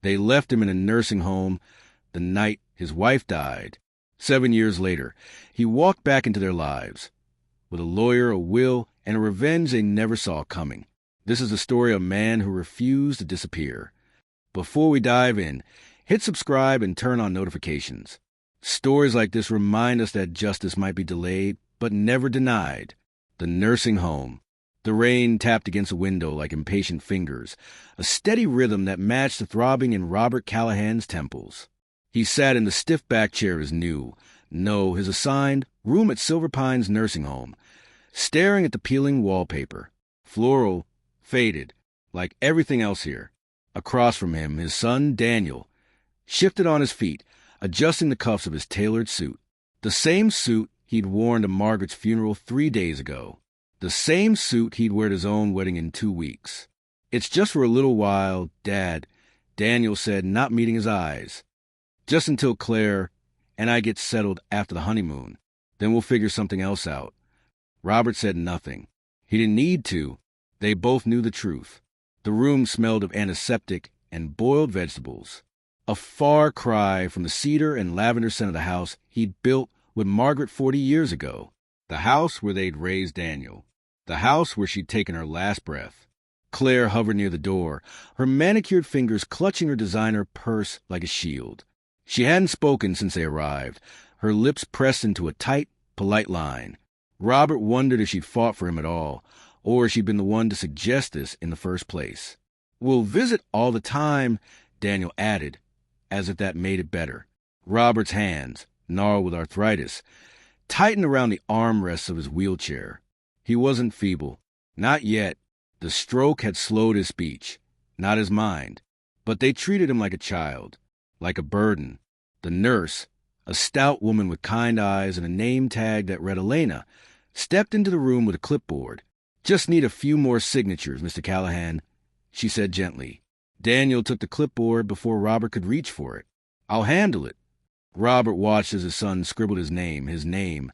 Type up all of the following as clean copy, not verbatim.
They left him in a nursing home the night his wife died. 7 years later, he walked back into their lives with a lawyer, a will, and a revenge they never saw coming. This is the story of a man who refused to disappear. Before we dive in, hit subscribe and turn on notifications. Stories like this remind us that justice might be delayed, but never denied. The nursing home. The rain tapped against a window like impatient fingers, a steady rhythm that matched the throbbing in Robert Callahan's temples. He sat in the stiff back chair of his his assigned room at Silver Pines Nursing Home, staring at the peeling wallpaper. Floral, faded, like everything else here. Across from him, his son, Daniel, shifted on his feet, adjusting the cuffs of his tailored suit. The same suit he'd worn to Margaret's funeral 3 days ago. The same suit he'd wear at his own wedding in 2 weeks. "It's just for a little while, Dad," Daniel said, not meeting his eyes. "Just until Claire and I get settled after the honeymoon. Then we'll figure something else out." Robert said nothing. He didn't need to. They both knew the truth. The room smelled of antiseptic and boiled vegetables. A far cry from the cedar and lavender scent of the house he'd built with Margaret 40 years ago. The house where they'd raised Daniel. The house where she'd taken her last breath. Claire hovered near the door, her manicured fingers clutching her designer purse like a shield. She hadn't spoken since they arrived, her lips pressed into a tight, polite line. Robert wondered if she'd fought for him at all, or she'd been the one to suggest this in the first place. "We'll visit all the time," Daniel added, as if that made it better. Robert's hands, gnarled with arthritis, tightened around the armrests of his wheelchair. He wasn't feeble. Not yet. The stroke had slowed his speech, not his mind. But they treated him like a child, like a burden. The nurse, a stout woman with kind eyes and a name tag that read Elena, stepped into the room with a clipboard. "Just need a few more signatures, Mr. Callahan," she said gently. Daniel took the clipboard before Robert could reach for it. "I'll handle it." Robert watched as his son scribbled his name,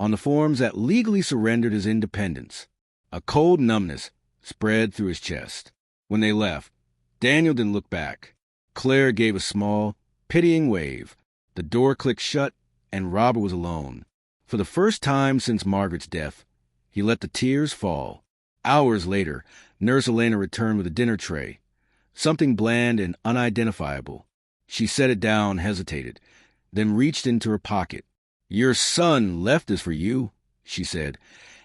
on the forms that legally surrendered his independence. A cold numbness spread through his chest. When they left, Daniel didn't look back. Claire gave a small, pitying wave. The door clicked shut, and Robert was alone. For the first time since Margaret's death, he let the tears fall. Hours later, Nurse Elena returned with a dinner tray, something bland and unidentifiable. She set it down, hesitated, then reached into her pocket. "Your son left this for you," she said,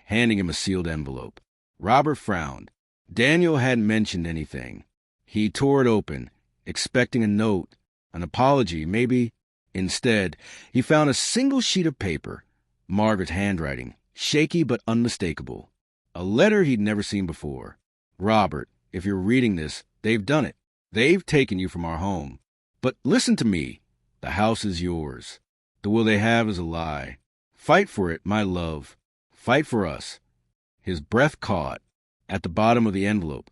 handing him a sealed envelope. Robert frowned. Daniel hadn't mentioned anything. He tore it open, expecting a note, an apology, maybe. Instead, he found a single sheet of paper, Margaret's handwriting, shaky but unmistakable. A letter he'd never seen before. "Robert, if you're reading this, they've done it. They've taken you from our home. But listen to me. The house is yours. The will they have is a lie. Fight for it, my love. Fight for us." His breath caught. At the bottom of the envelope,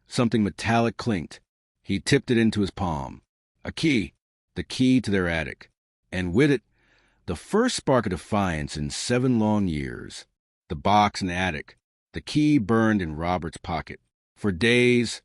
something metallic clinked. He tipped it into his palm. A key. The key to their attic. And with it, the first spark of defiance in 7 long years. The box in the attic. The key burned in Robert's pocket. For days,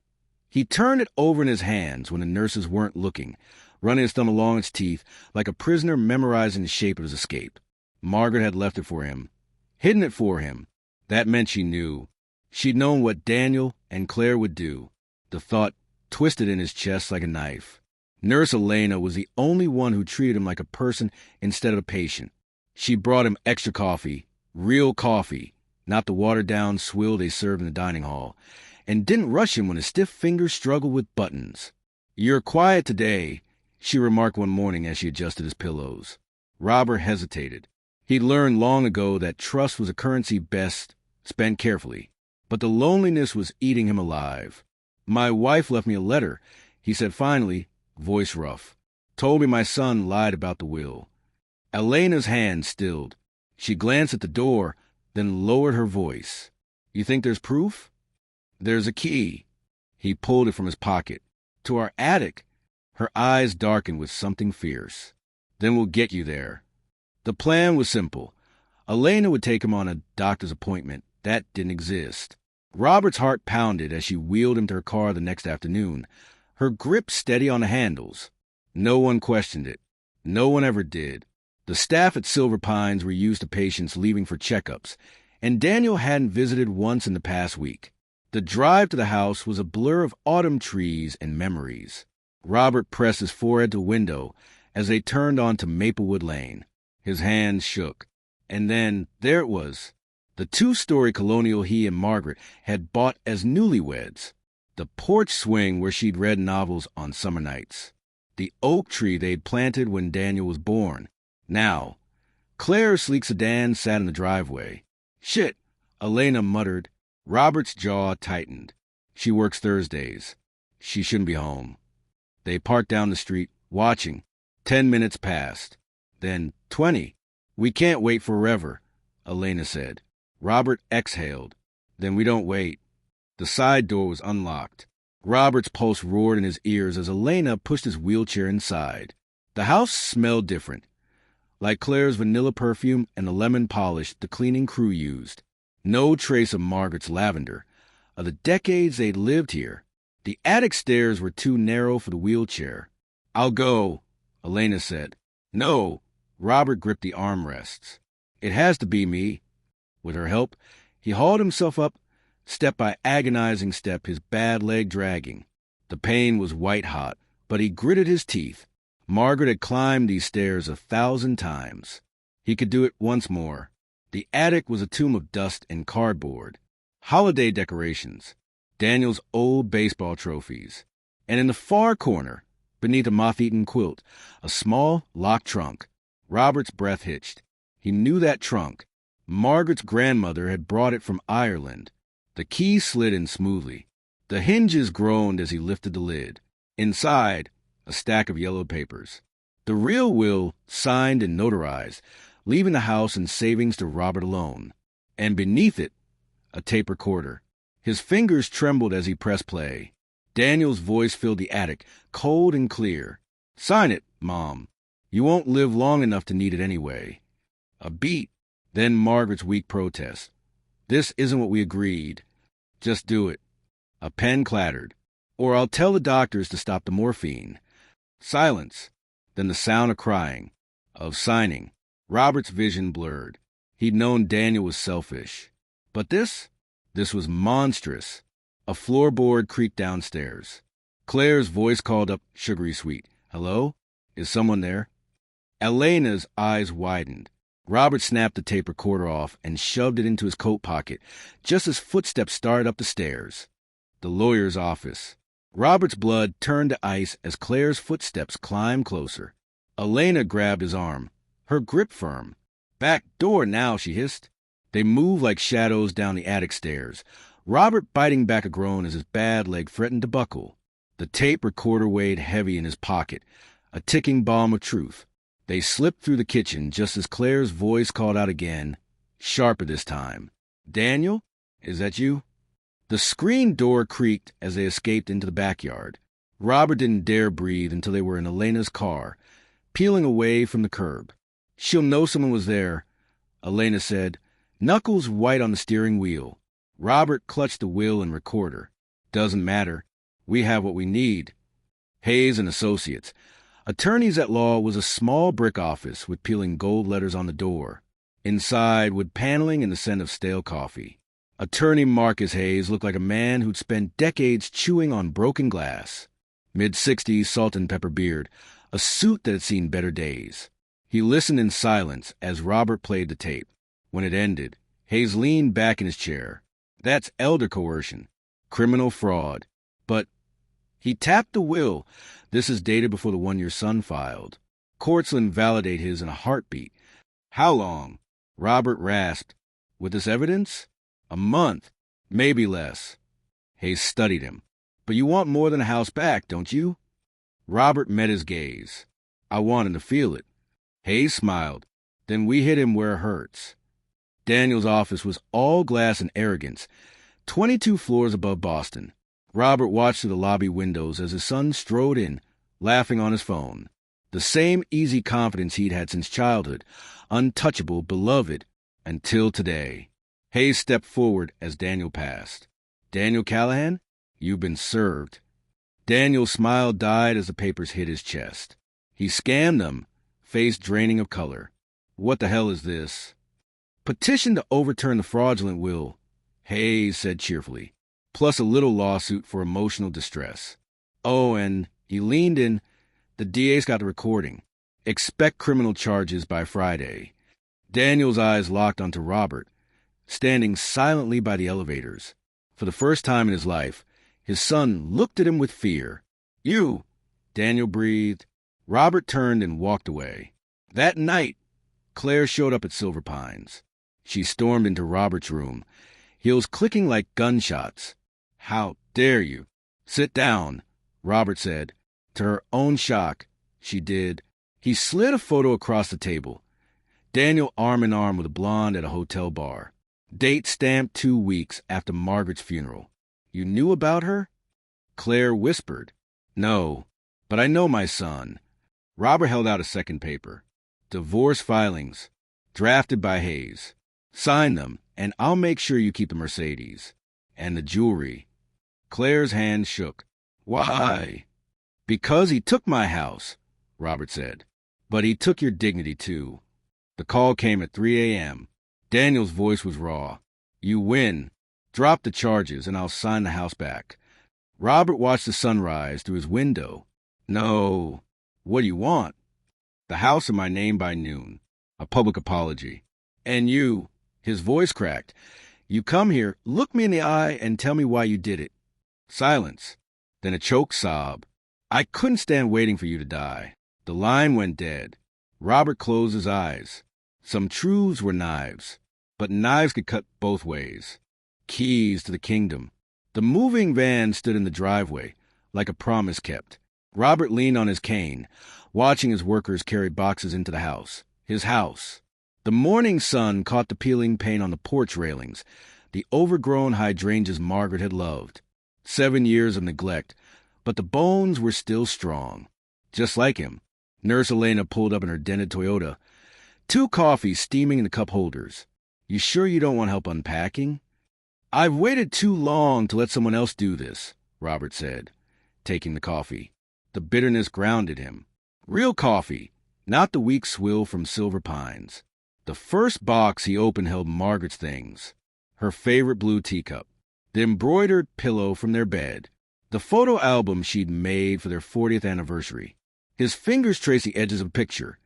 he turned it over in his hands when the nurses weren't looking, running his thumb along its teeth like a prisoner memorizing the shape of his escape. Margaret had left it for him, hidden it for him. That meant she knew. She'd known what Daniel and Claire would do. The thought twisted in his chest like a knife. Nurse Elena was the only one who treated him like a person instead of a patient. She brought him extra coffee, real coffee, not the watered-down swill they served in the dining hall, and didn't rush him when his stiff fingers struggled with buttons. "You're quiet today," she remarked one morning as she adjusted his pillows. Robert hesitated. He'd learned long ago that trust was a currency best spent carefully, but the loneliness was eating him alive. "My wife left me a letter," he said finally, voice rough. "Told me my son lied about the will." Elena's hand stilled. She glanced at the door, then lowered her voice. "You think there's proof?" "There's a key." He pulled it from his pocket. "To our attic." Her eyes darkened with something fierce. "Then we'll get you there." The plan was simple. Elena would take him on a doctor's appointment. That didn't exist. Robert's heart pounded as she wheeled him to her car the next afternoon. her grip steady on the handles. No one questioned it. No one ever did. The staff at Silver Pines were used to patients leaving for checkups, and Daniel hadn't visited once in the past week. The drive to the house was a blur of autumn trees and memories. Robert pressed his forehead to the window as they turned onto Maplewood Lane. His hands shook. And then there it was, the two-story colonial he and Margaret had bought as newlyweds. The porch swing where she'd read novels on summer nights. The oak tree they'd planted when Daniel was born. Now, Claire's sleek sedan sat in the driveway. "Shit," Elena muttered. Robert's jaw tightened. "She works Thursdays. She shouldn't be home." They parked down the street, watching. 10 minutes passed. Then 20. "We can't wait forever," Elena said. Robert exhaled. "Then we don't wait." The side door was unlocked. Robert's pulse roared in his ears as Elena pushed his wheelchair inside. The house smelled different, like Claire's vanilla perfume and the lemon polish the cleaning crew used. No trace of Margaret's lavender, of the decades they'd lived here. The attic stairs were too narrow for the wheelchair. "I'll go," Elena said. "No." Robert gripped the armrests. "It has to be me." With her help, he hauled himself up, step by agonizing step, his bad leg dragging. The pain was white-hot, but he gritted his teeth. Margaret had climbed these stairs 1,000 times. He could do it once more. The attic was a tomb of dust and cardboard. Holiday decorations. Daniel's old baseball trophies. And in the far corner, beneath a moth-eaten quilt, a small, locked trunk. Robert's breath hitched. He knew that trunk. Margaret's grandmother had brought it from Ireland. The key slid in smoothly. The hinges groaned as he lifted the lid. Inside, a stack of yellow papers. The real will, signed and notarized, leaving the house and savings to Robert alone. And beneath it, a tape recorder. His fingers trembled as he pressed play. Daniel's voice filled the attic, cold and clear. "Sign it, Mom. You won't live long enough to need it anyway." A beat. Then Margaret's weak protest. "This isn't what we agreed. Just do it." A pen clattered. "Or I'll tell the doctors to stop the morphine." Silence. Then the sound of crying, of signing. Robert's vision blurred. He'd known Daniel was selfish. But this was monstrous. A floorboard creaked downstairs. Claire's voice called up, sugary sweet. "Hello? Is someone there?" Elena's eyes widened. Robert snapped the tape recorder off and shoved it into his coat pocket just as footsteps started up the stairs. The lawyer's office. Robert's blood turned to ice as Claire's footsteps climbed closer. Elena grabbed his arm, her grip firm. "Back door now," she hissed. They moved like shadows down the attic stairs, Robert biting back a groan as his bad leg threatened to buckle. The tape recorder weighed heavy in his pocket, a ticking bomb of truth. They slipped through the kitchen just as Claire's voice called out again, sharper this time. "Daniel, is that you?" The screen door creaked as they escaped into the backyard. Robert didn't dare breathe until they were in Elena's car, peeling away from the curb. "She'll know someone was there," Elena said, knuckles white on the steering wheel. Robert clutched the wheel and recorder. "Doesn't matter. We have what we need." Hayes and Associates. Attorneys at Law was a small brick office with peeling gold letters on the door. Inside, wood paneling and the scent of stale coffee. Attorney Marcus Hayes looked like a man who'd spent decades chewing on broken glass. Mid-60s, salt and pepper beard, a suit that had seen better days. He listened in silence as Robert played the tape. When it ended, Hayes leaned back in his chair. "That's elder coercion. Criminal fraud. But..." He tapped the will. "This is dated before the one your son filed. Courts will invalidate his in a heartbeat." "How long?" Robert rasped. "With this evidence? A month. Maybe less." Hayes studied him. "But you want more than a house back, don't you?" Robert met his gaze. "I want him to feel it." Hayes smiled. "Then we hit him where it hurts." Daniel's office was all glass and arrogance, 22 floors above Boston. Robert watched through the lobby windows as his son strode in, laughing on his phone. The same easy confidence he'd had since childhood, untouchable, beloved, until today. Hayes stepped forward as Daniel passed. "Daniel Callahan, you've been served." Daniel's smile died as the papers hit his chest. He scanned them, face draining of color. What the hell is this? Petition to overturn the fraudulent will, Hayes said cheerfully, plus a little lawsuit for emotional distress. Oh, and he leaned in. The DA's got the recording. Expect criminal charges by Friday. Daniel's eyes locked onto Robert, standing silently by the elevators. For the first time in his life, his son looked at him with fear. You, Daniel breathed. Robert turned and walked away. That night, Claire showed up at Silver Pines. She stormed into Robert's room, heels clicking like gunshots. How dare you? Sit down, Robert said. To her own shock, she did. He slid a photo across the table. Daniel arm in arm with a blonde at a hotel bar. Date stamped 2 weeks after Margaret's funeral. You knew about her? Claire whispered. No, but I know my son. Robert held out a second paper. Divorce filings, drafted by Hayes. Sign them, and I'll make sure you keep the Mercedes. And the jewelry. Claire's hand shook. Why? Because he took my house, Robert said. But he took your dignity, too. The call came at 3 a.m. Daniel's voice was raw. You win. Drop the charges, and I'll sign the house back. Robert watched the sunrise through his window. No. What do you want? The house in my name by noon. A public apology. And you, his voice cracked. You come here, look me in the eye, and tell me why you did it. Silence. Then a choked sob. I couldn't stand waiting for you to die. The line went dead. Robert closed his eyes. Some truths were knives, but knives could cut both ways. Keys to the kingdom. The moving van stood in the driveway, like a promise kept. Robert leaned on his cane, watching his workers carry boxes into the house. His house. The morning sun caught the peeling paint on the porch railings, the overgrown hydrangeas Margaret had loved. 7 years of neglect, but the bones were still strong. Just like him. Nurse Elena pulled up in her dented Toyota. 2 coffees steaming in the cup holders. You sure you don't want help unpacking? I've waited too long to let someone else do this, Robert said, taking the coffee. The bitterness grounded him. Real coffee, not the weak swill from Silver Pines. The first box he opened held Margaret's things. Her favorite blue teacup. The embroidered pillow from their bed. The photo album she'd made for their 40th anniversary. His fingers traced the edges of a picture.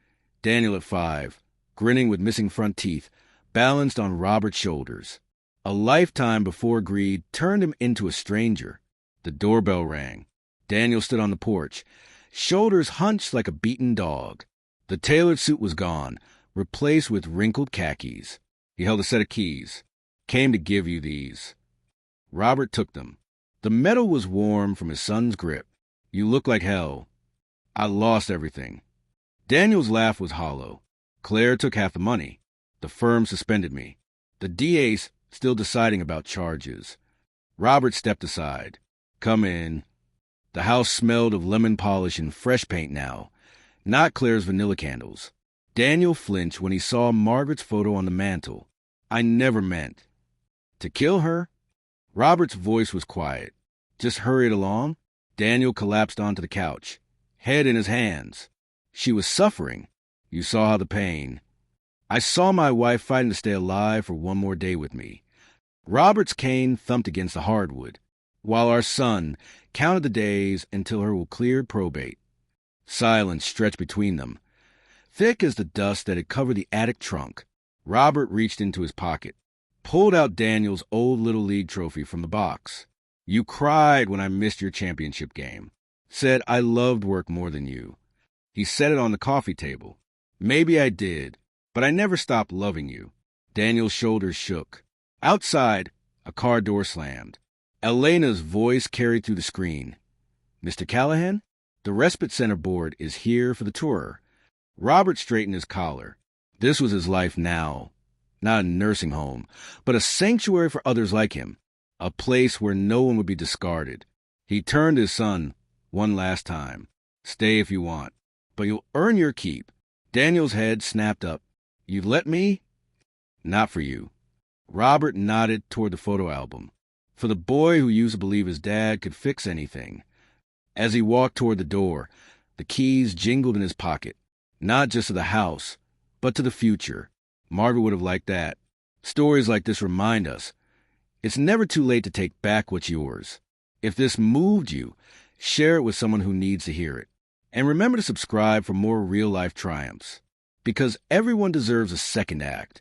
Daniel at 5, grinning with missing front teeth, balanced on Robert's shoulders. A lifetime before greed turned him into a stranger. The doorbell rang. Daniel stood on the porch, shoulders hunched like a beaten dog. The tailored suit was gone, replaced with wrinkled khakis. He held a set of keys. Came to give you these. Robert took them. The metal was warm from his son's grip. You look like hell. I lost everything. Daniel's laugh was hollow. Claire took half the money. The firm suspended me. The DA's still deciding about charges. Robert stepped aside. Come in. The house smelled of lemon polish and fresh paint now, not Claire's vanilla candles. Daniel flinched when he saw Margaret's photo on the mantel. I never meant. To kill her? Robert's voice was quiet. Just hurry it along. Daniel collapsed onto the couch, head in his hands. She was suffering. You saw the pain. I saw my wife fighting to stay alive for one more day with me. Robert's cane thumped against the hardwood, while our son counted the days until her will clear probate. Silence stretched between them, thick as the dust that had covered the attic trunk. Robert reached into his pocket, pulled out Daniel's old Little League trophy from the box. You cried when I missed your championship game. Said I loved work more than you. He set it on the coffee table. Maybe I did, but I never stopped loving you. Daniel's shoulders shook. Outside, a car door slammed. Elena's voice carried through the screen. Mr. Callahan? The Respite Center board is here for the tour. Robert straightened his collar. This was his life now. Not a nursing home, but a sanctuary for others like him. A place where no one would be discarded. He turned to his son one last time. Stay if you want, but you'll earn your keep. Daniel's head snapped up. You let me? Not for you. Robert nodded toward the photo album. For the boy who used to believe his dad could fix anything. As he walked toward the door, the keys jingled in his pocket, not just to the house, but to the future. Margaret would have liked that. Stories like this remind us it's never too late to take back what's yours. If this moved you, share it with someone who needs to hear it. And remember to subscribe for more real-life triumphs. Because everyone deserves a second act,